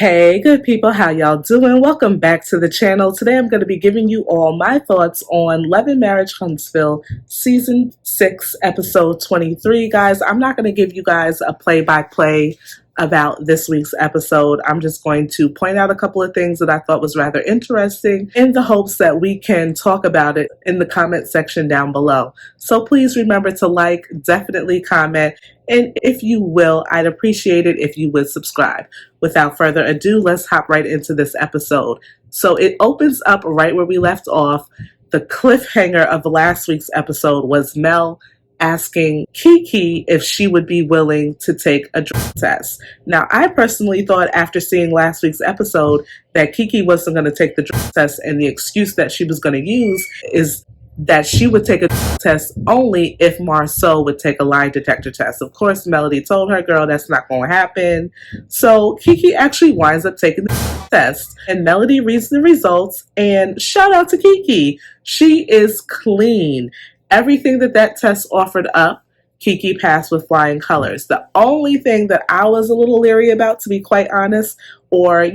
Hey, good people, how y'all doing? Welcome back to the channel. Today I'm going to be giving you all my thoughts on Love Marriage Huntsville Season 6, Episode 23. Guys, I'm not going to give you guys a play-by-play about this week's episode. I'm just going to point out a couple of things that I thought was rather interesting in the hopes that we can talk about it in the comment section down below. So please remember to like, definitely comment, and if you will, I'd appreciate it if you would subscribe. Without further ado, let's hop right into this episode. So it opens up right where we left off. The cliffhanger of last week's episode was Mel asking Keke if she would be willing to take a drug test. Now, I personally thought after seeing last week's episode that Keke wasn't going to take the drug test, and the excuse that she was going to use is that she would take a test only if Marsau would take a lie detector test. Of course, Melody told her, girl, that's not going to happen. So Keke actually winds up taking the test, and Melody reads the results, and shout out to Keke. She is clean. Everything that test offered up, Keke passed with flying colors. The only thing that I was a little leery about, to be quite honest, or,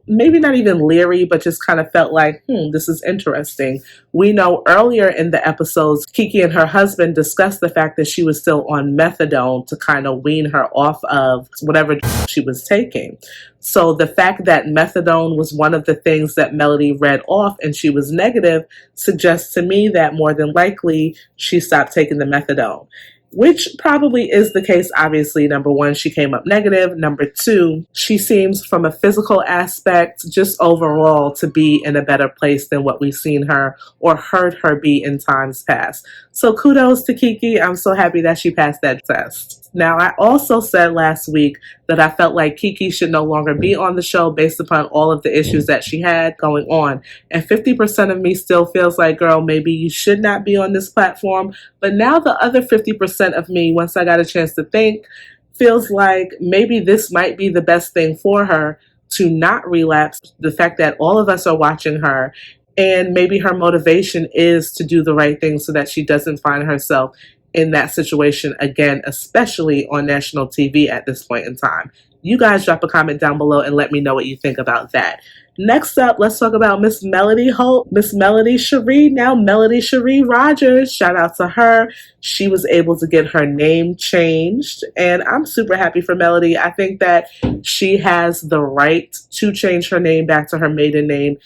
maybe not even leery, but just kind of felt like, this is interesting. We know earlier in the episodes, Keke and her husband discussed the fact that she was still on methadone to kind of wean her off of whatever she was taking. So the fact that methadone was one of the things that Melody read off and she was negative suggests to me that more than likely she stopped taking the methadone. Which probably is the case, obviously. Number one, she came up negative. Number two, she seems from a physical aspect, just overall, to be in a better place than what we've seen her or heard her be in times past. So kudos to Keke. I'm so happy that she passed that test. Now, I also said last week that I felt like Keke should no longer be on the show based upon all of the issues that she had going on. And 50% of me still feels like, girl, maybe you should not be on this platform. But now the other 50% of me, once I got a chance to think, feels like maybe this might be the best thing for her to not relapse. The fact that all of us are watching her, and maybe her motivation is to do the right thing so that she doesn't find herself in that situation again, especially on national TV at this point in time. You guys drop a comment down below and let me know what you think about that. Next up, let's talk about Miss Melody Holt, Miss Melody Cherie, now Melody Cherie Rogers. Shout out to her. She was able to get her name changed, and I'm super happy for Melody. I think that she has the right to change her name back to her maiden name.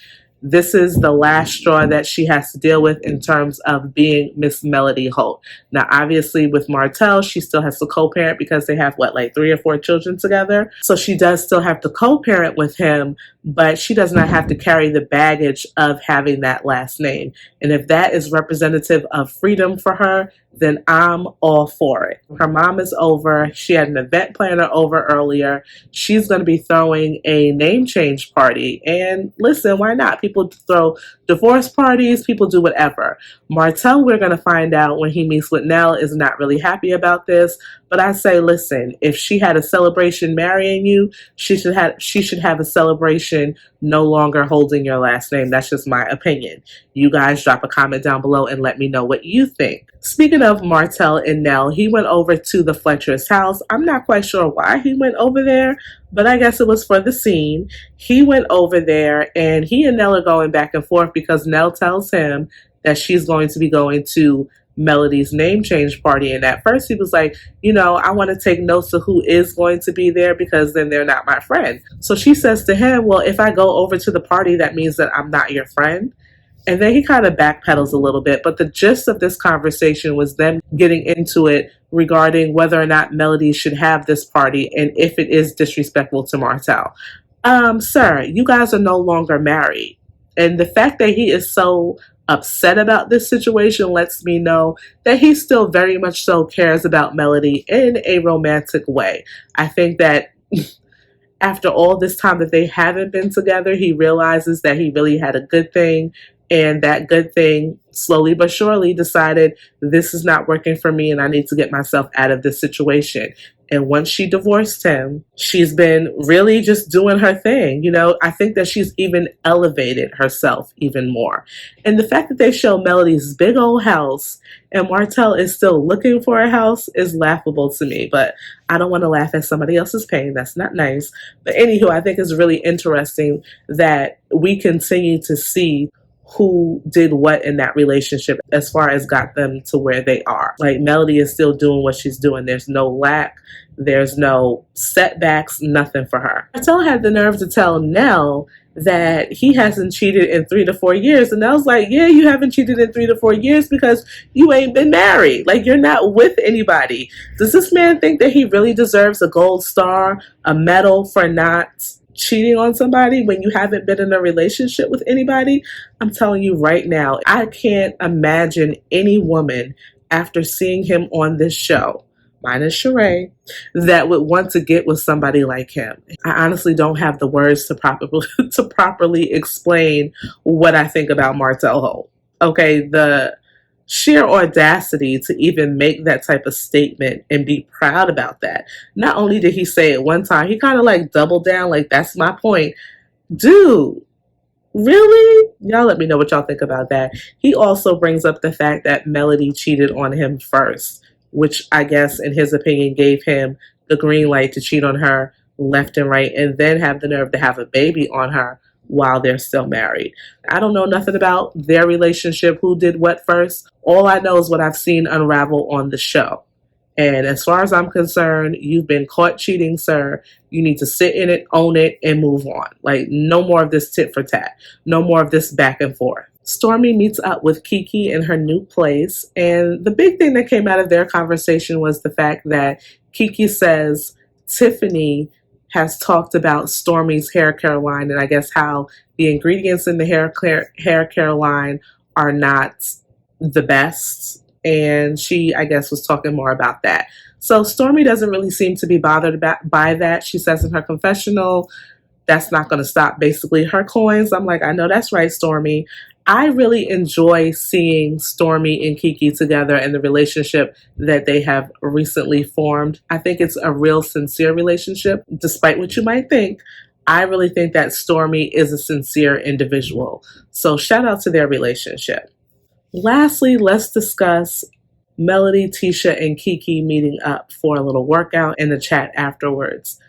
This is the last straw that she has to deal with in terms of being Miss Melody Holt. Now, obviously, with Martell, she still has to co-parent because they have, 3 or 4 children together. So she does still have to co-parent with him, but she does not have to carry the baggage of having that last name. And if that is representative of freedom for her, then I'm all for it. Her mom is over. She had an event planner over earlier. She's going to be throwing a name change party. And listen, why not? People throw divorce parties. People do whatever. Martell, we're going to find out when he meets with Nell, is not really happy about this. But I say, listen, if she had a celebration marrying you, she should have a celebration no longer holding your last name. That's just my opinion. You guys drop a comment down below and let me know what you think. Speaking of Martell and Nell, he went over to the Fletcher's house. I'm not quite sure why he went over there, but I guess it was for the scene. He went over there, and he and Nell are going back and forth because Nell tells him that she's going to be going to Melody's name change party. And at first he was like, I want to take notes of who is going to be there because then they're not my friend. So she says to him, well, if I go over to the party, that means that I'm not your friend. And then he kind of backpedals a little bit. But the gist of this conversation was them getting into it regarding whether or not Melody should have this party and if it is disrespectful to Martell. Sir, you guys are no longer married. And the fact that he is so upset about this situation lets me know that he still very much so cares about Melody in a romantic way. I think that after all this time that they haven't been together, he realizes that he really had a good thing And that good thing, slowly but surely, decided this is not working for me and I need to get myself out of this situation. And once she divorced him, she's been really just doing her thing. You know, I think that she's even elevated herself even more. And the fact that they show Melody's big old house and Martell is still looking for a house is laughable to me. But I don't want to laugh at somebody else's pain. That's not nice. But anywho, I think it's really interesting that we continue to see who did what in that relationship as far as got them to where they are. Like Melody is still doing what she's doing. There's no lack. There's no setbacks, nothing for her. Martell had the nerve to tell Nell that he hasn't cheated in 3 to 4 years. And Nell's like, yeah, you haven't cheated in 3 to 4 years because you ain't been married. Like, you're not with anybody. Does this man think that he really deserves a gold star, a medal for not cheating on somebody when you haven't been in a relationship with anybody? I'm telling you right now, I can't imagine any woman after seeing him on this show, minus Sheree, that would want to get with somebody like him. I honestly don't have the words to properly explain what I think about Martell Holt. Okay, the sheer audacity to even make that type of statement and be proud about that. Not only did he say it one time, he kind of like doubled down, like, that's my point. Dude, really? Y'all let me know what y'all think about that. He also brings up the fact that Melody cheated on him first, which I guess in his opinion gave him the green light to cheat on her left and right and then have the nerve to have a baby on her while they're still married. I don't know nothing about their relationship, who did what first. All I know is what I've seen unravel on the show. And as far as I'm concerned, you've been caught cheating, sir. You need to sit in it, own it, and move on. Like, no more of this tit for tat. No more of this back and forth. Stormy meets up with Keke in her new place. And the big thing that came out of their conversation was the fact that Keke says Tiffany has talked about Stormy's hair care line and I guess how the ingredients in the hair care line are not the best. And she, I guess, was talking more about that. So Stormy doesn't really seem to be bothered by that. She says in her confessional, that's not going to stop basically her coins. I'm like, I know that's right, Stormy. I really enjoy seeing Stormy and Keke together and the relationship that they have recently formed. I think it's a real sincere relationship, despite what you might think. I really think that Stormy is a sincere individual. So shout out to their relationship. Lastly, let's discuss Melody, Tisha, and Keke meeting up for a little workout and the chat afterwards.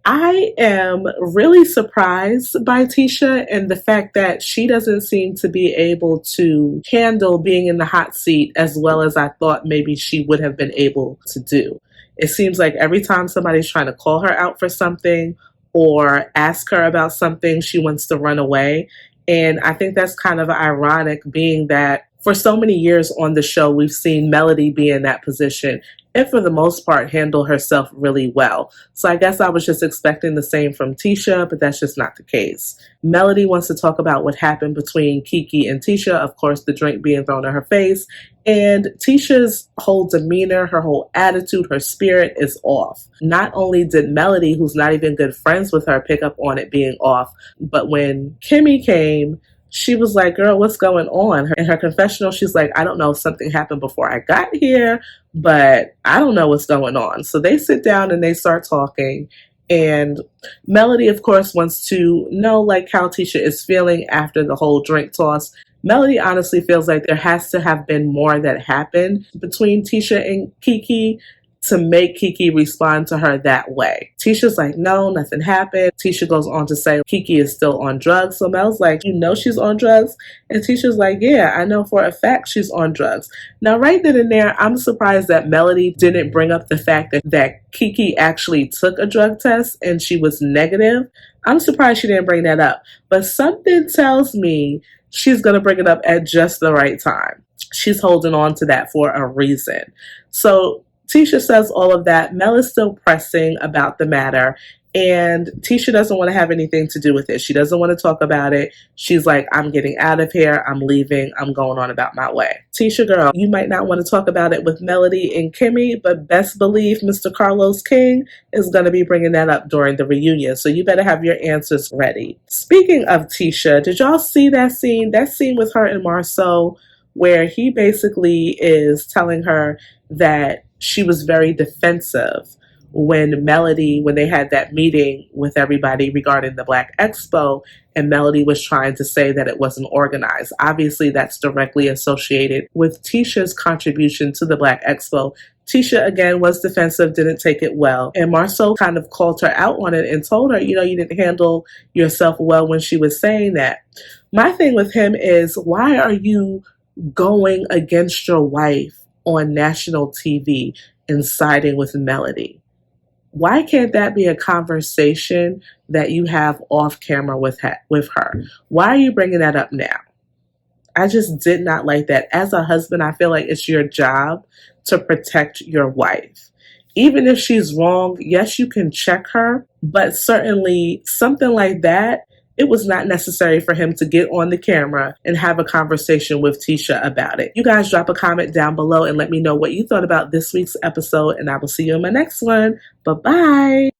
I am really surprised by Tisha and the fact that she doesn't seem to be able to handle being in the hot seat as well as I thought maybe she would have been able to do. It seems like every time somebody's trying to call her out for something or ask her about something, she wants to run away. And I think that's kind of ironic, being that for so many years on the show, we've seen Melody be in that position and for the most part handle herself really well. So I guess I was just expecting the same from Tisha, but that's just not the case. Melody wants to talk about what happened between Keke and Tisha, of course, the drink being thrown in her face. And Tisha's whole demeanor, her whole attitude, her spirit is off. Not only did Melody, who's not even good friends with her, pick up on it being off, but when Kimmy came, she was like, girl, what's going on? In her confessional, she's like, I don't know if something happened before I got here, but I don't know what's going on. So they sit down and they start talking. And Melody, of course, wants to know like how Tisha is feeling after the whole drink toss. Melody honestly feels like there has to have been more that happened between Tisha and Keke to make Keke respond to her that way. Tisha's like, no, nothing happened. Tisha goes on to say Keke is still on drugs. So Mel's like, you know she's on drugs? And Tisha's like, yeah, I know for a fact she's on drugs. Now, right then and there, I'm surprised that Melody didn't bring up the fact that Keke actually took a drug test and she was negative. I'm surprised she didn't bring that up. But something tells me she's going to bring it up at just the right time. She's holding on to that for a reason. So Tisha says all of that. Mel is still pressing about the matter. And Tisha doesn't want to have anything to do with it. She doesn't want to talk about it. She's like, I'm getting out of here. I'm leaving. I'm going on about my way. Tisha, girl, you might not want to talk about it with Melody and Kimmy, but best believe Mr. Carlos King is going to be bringing that up during the reunion. So you better have your answers ready. Speaking of Tisha, did y'all see that scene? That scene with her and Marsau, where he basically is telling her that she was very defensive when they had that meeting with everybody regarding the Black Expo, and Melody was trying to say that it wasn't organized. Obviously, that's directly associated with Tisha's contribution to the Black Expo. Tisha, again, was defensive, didn't take it well, and Marsau kind of called her out on it and told her, you didn't handle yourself well when she was saying that. My thing with him is, why are you going against your wife on national TV and siding with Melody? Why can't that be a conversation that you have off camera with her? Why are you bringing that up now? I just did not like that. As a husband, I feel like it's your job to protect your wife. Even if she's wrong, yes, you can check her, but certainly something like that, it was not necessary for him to get on the camera and have a conversation with Tisha about it. You guys drop a comment down below and let me know what you thought about this week's episode, and I will see you in my next one. Bye-bye.